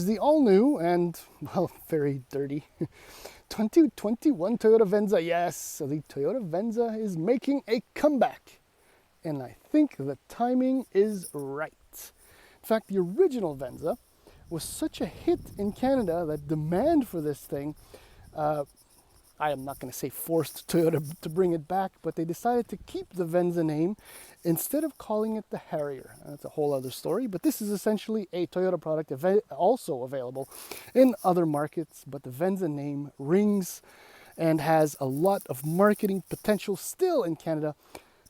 The all-new and, well, very dirty 2021 Toyota Venza. Yes, the Toyota Venza is making a comeback, and I think the timing is right. In fact, the original Venza was such a hit in Canada that demand for this thing, I am not going to say forced Toyota to bring it back, but they decided to keep the Venza name instead of calling it the Harrier. That's a whole other story, but this is essentially a Toyota product also available in other markets, but the Venza name rings and has a lot of marketing potential still in Canada,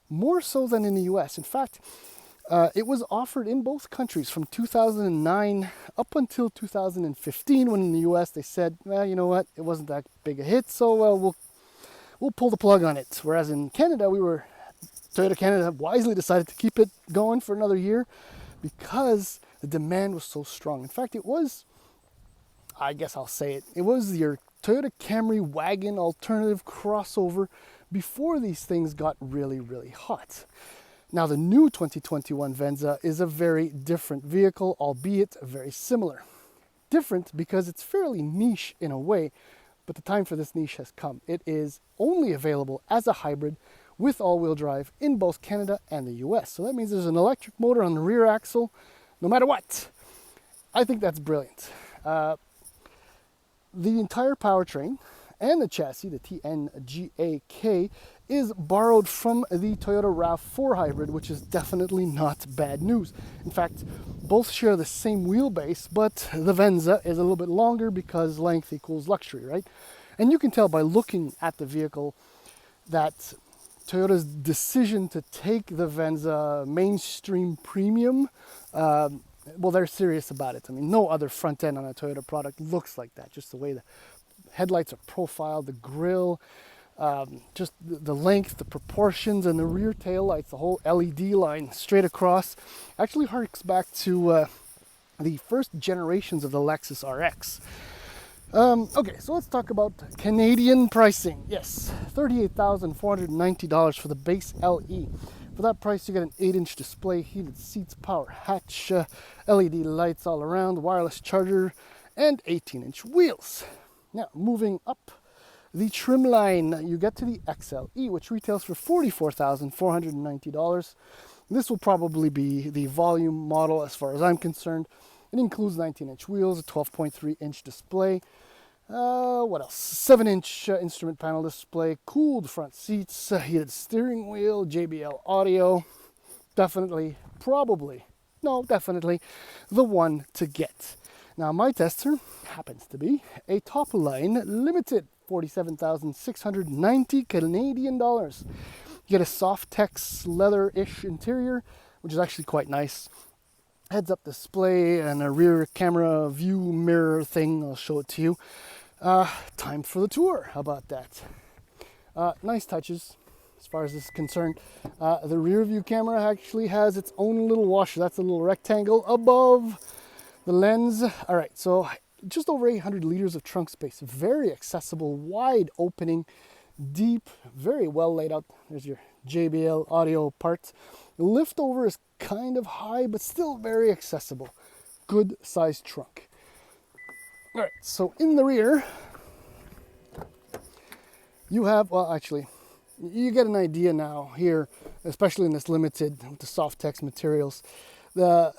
more so than in the US. In fact, it was offered in both countries from 2009 up until 2015, when in the US they said, well, you know what, it wasn't that big a hit, so we'll pull the plug on it. Whereas in Canada, Toyota Canada wisely decided to keep it going for another year because the demand was so strong. In fact, it was, I guess I'll say it, it was your Toyota Camry wagon alternative crossover before these things got really, really hot. Now, the new 2021 Venza is a very different vehicle, albeit very similar. Different because it's fairly niche in a way, but the time for this niche has come. It is only available as a hybrid with all-wheel drive in both Canada and the US. So that means there's an electric motor on the rear axle, no matter what. I think that's brilliant. The entire powertrain and the chassis, the TNGA-K, is borrowed from the Toyota RAV4 hybrid, which is definitely not bad news. In fact, both share the same wheelbase, but the Venza is a little bit longer because length equals luxury, right? And you can tell by looking at the vehicle that Toyota's decision to take the Venza mainstream premium, well, they're serious about it. I mean, no other front end on a Toyota product looks like that. Just the way the headlights are profiled, the grille, just the length, the proportions, and the rear tail lights, the whole LED line straight across, actually harks back to the first generations of the Lexus RX. Okay, so let's talk about Canadian pricing. Yes, $38,490 for the base LE. For that price, you get an 8-inch display, heated seats, power hatch, LED lights all around, wireless charger, and 18-inch wheels. Now, moving up the trim line, you get to the XLE, which retails for $44,490. This will probably be the volume model as far as I'm concerned. It includes 19-inch wheels, a 12.3-inch display. What else? 7-inch instrument panel display, cooled front seats, heated steering wheel, JBL audio. Definitely the one to get. Now, my tester happens to be a top line limited, $47,690 Canadian dollars. You get a Softex leather-ish interior, which is actually quite nice. Heads-up display and a rear camera view mirror thing. I'll show it to you. Time for the tour. How about that? Nice touches as far as this is concerned. The rear view camera actually has its own little washer. That's a little rectangle above the lens. All right, so just over 800 liters of trunk space. Very accessible, wide opening, deep, very well laid out. There's your JBL audio part. The lift over is kind of high, but still very accessible. Good sized trunk. All right, so in the rear, you have, well, actually, you get an idea now here, especially in this limited with the Softex materials, the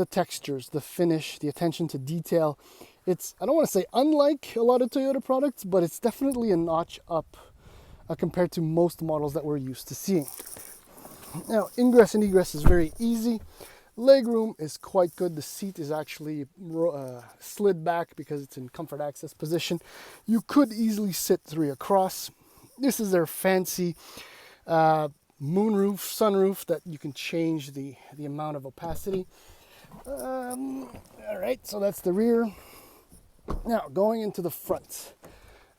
textures, the finish, the attention to detail. It's, I don't want to say unlike a lot of Toyota products, but it's definitely a notch up compared to most models that we're used to seeing. Now, ingress and egress is very easy. Legroom is quite good. The seat is actually slid back because it's in comfort access position. You could easily sit 3 across. This is their fancy moonroof, sunroof that you can change the amount of opacity. All right, so that's the rear. Now, going into the front.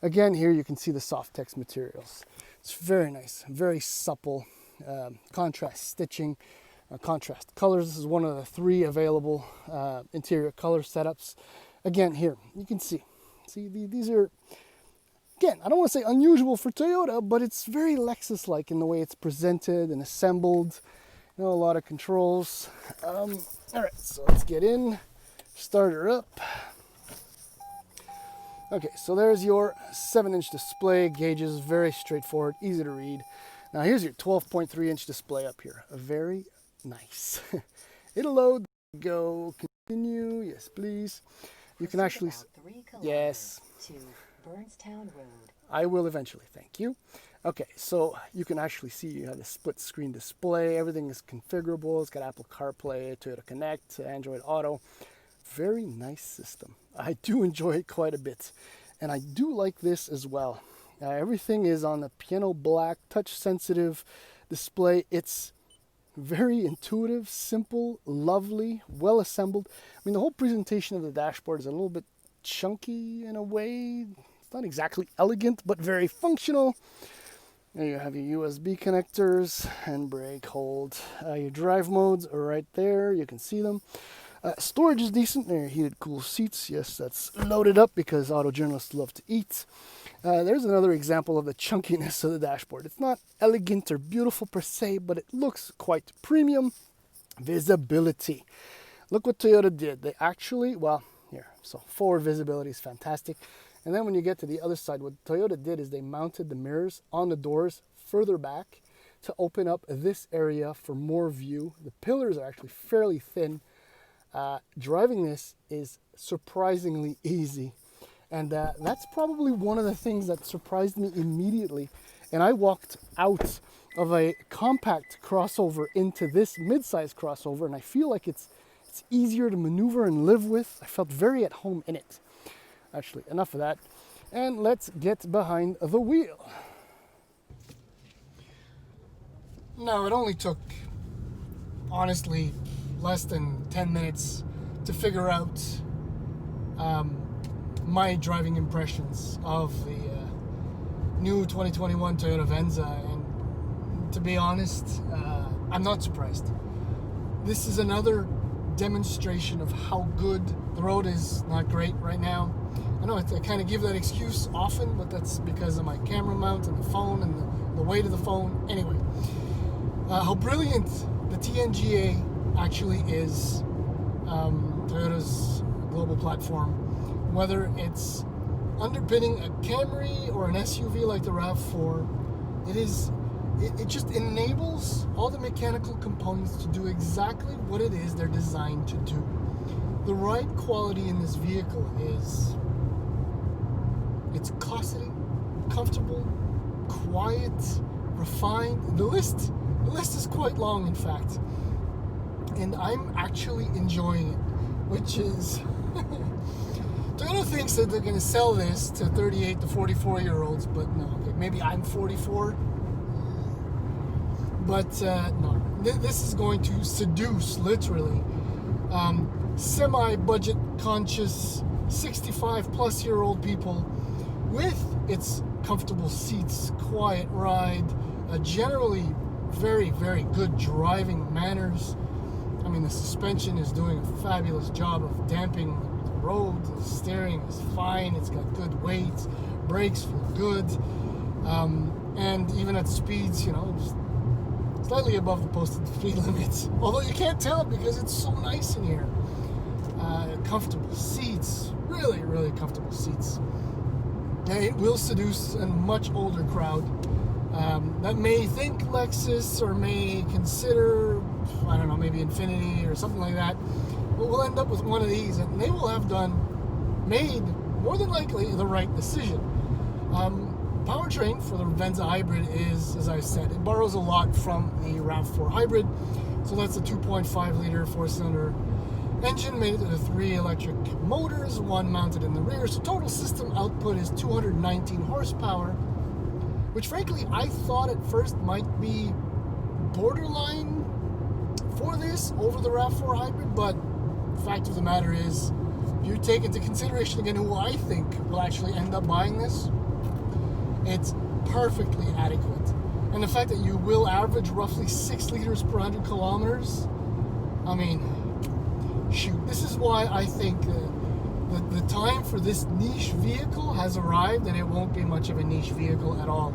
Again, here you can see the Softex materials. It's very nice, very supple, contrast stitching, contrast colors. This is one of the 3 available interior color setups. Again, here you can see these are, again, I don't want to say unusual for Toyota, but it's very Lexus-like in the way it's presented and assembled. You know, a lot of controls. All right, so let's get in, start her up. Okay, so there's your 7-inch display. Gauges, very straightforward, easy to read. Now here's your 12.3-inch display up here. Very nice. It'll load. Go. Continue. Yes, please. You can actually. Yes. To Burnstown Road. I will eventually. Thank you. Okay, so you can actually see you have a split screen display. Everything is configurable. It's got Apple CarPlay, Toyota Connect, Android Auto. Very nice system. I do enjoy it quite a bit. And I do like this as well. Everything is on the piano black, touch sensitive display. It's very intuitive, simple, lovely, well assembled. I mean, the whole presentation of the dashboard is a little bit chunky in a way. It's not exactly elegant, but very functional. There you have your USB connectors and brake hold. Your drive modes are right there. You can see them. Storage is decent. There are heated, cool seats. Yes, that's loaded up because auto journalists love to eat. There's another example of the chunkiness of the dashboard. It's not elegant or beautiful per se, but it looks quite premium. Visibility. Look what Toyota did. They actually, well, here, so forward visibility is fantastic. And then when you get to the other side, what Toyota did is they mounted the mirrors on the doors further back to open up this area for more view. The pillars are actually fairly thin. Driving this is surprisingly easy. And that's probably one of the things that surprised me immediately. And I walked out of a compact crossover into this mid-size crossover, and I feel like it's easier to maneuver and live with. I felt very at home in it. Actually, enough of that. And let's get behind the wheel. Now, it only took, honestly, less than 10 minutes to figure out my driving impressions of the new 2021 Toyota Venza, and to be honest, I'm not surprised. This is another demonstration of how good the road is. Not great right now. I know I kind of give that excuse often, but that's because of my camera mount and the phone and the weight of the phone. Anyway, how brilliant the TNGA actually is, Toyota's global platform. Whether it's underpinning a Camry or an SUV like the RAV4, it just enables all the mechanical components to do exactly what it is they're designed to do. The ride quality in this vehicle is, it's cosseting, comfortable, quiet, refined. The list is quite long, in fact. And I'm actually enjoying it, which is... Toyota thinks that they're going to sell this to 38 to 44-year-olds, but no. Okay, maybe I'm 44. But no, this is going to seduce, literally, semi-budget conscious 65-plus-year-old people with its comfortable seats, quiet ride, generally very, very good driving manners. I mean, the suspension is doing a fabulous job of damping the road. The steering is fine. It's got good weight. Brakes feel good. And even at speeds, just slightly above the posted speed limit. Although you can't tell because it's so nice in here. Comfortable seats. Really, really comfortable seats. And it will seduce a much older crowd that may think Lexus or may consider, I don't know, maybe Infiniti or something like that. But we'll end up with one of these, and they will have made more than likely the right decision. Powertrain for the Venza hybrid is, as I said, it borrows a lot from the RAV4 hybrid. So that's a 2.5 liter 4-cylinder engine made with 3 electric motors, 1 mounted in the rear. So total system output is 219 horsepower, which frankly I thought at first might be borderline for this over the RAV4 hybrid, but the fact of the matter is, if you take into consideration again who I think will actually end up buying this, it's perfectly adequate. And the fact that you will average roughly 6 liters per 100 kilometers, I mean, shoot, this is why I think the time for this niche vehicle has arrived, and it won't be much of a niche vehicle at all.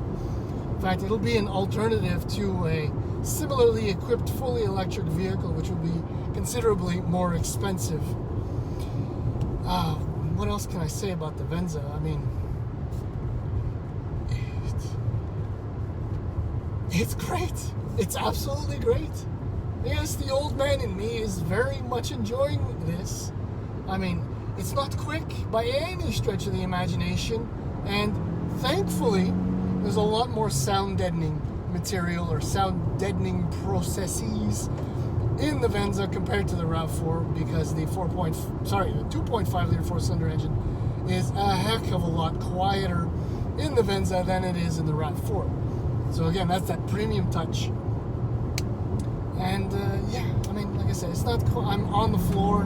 In fact, it'll be an alternative to a similarly equipped fully electric vehicle, which will be considerably more expensive. what else can I say about the Venza? I mean, it's great. It's absolutely great. Yes, the old man in me is very much enjoying this. I mean, it's not quick by any stretch of the imagination, and thankfully, there's a lot more sound deadening material or sound deadening processes in the Venza compared to the RAV4, because the 2.5 liter four-cylinder engine is a heck of a lot quieter in the Venza than it is in the RAV4. So again, that's that premium touch. And yeah, I mean, like I said, it's not. I'm on the floor.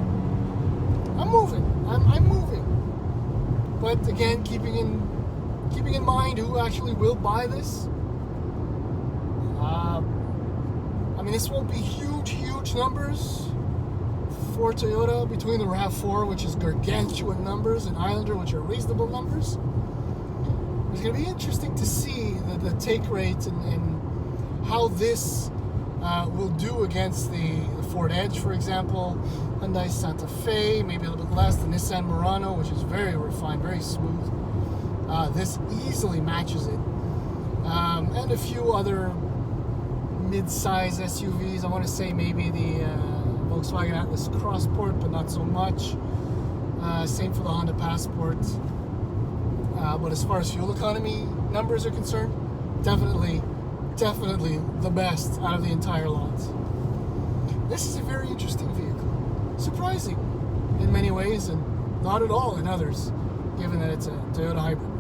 I'm moving. I'm moving. But again, keeping in mind who actually will buy this. I mean, this won't be huge numbers for Toyota between the RAV4, which is gargantuan numbers, and Highlander, which are reasonable numbers. It's going to be interesting to see the take rate and how this will do against the Ford Edge, for example, Hyundai Santa Fe, maybe a little bit less, the Nissan Murano, which is very refined, very smooth. This easily matches it. And a few other mid-size SUVs. I want to say maybe the Volkswagen Atlas Crossport, but not so much. Same for the Honda Passport. But as far as fuel economy numbers are concerned, definitely the best out of the entire lot. This is a very interesting vehicle. Surprising in many ways, and not at all in others, given that it's a Toyota hybrid.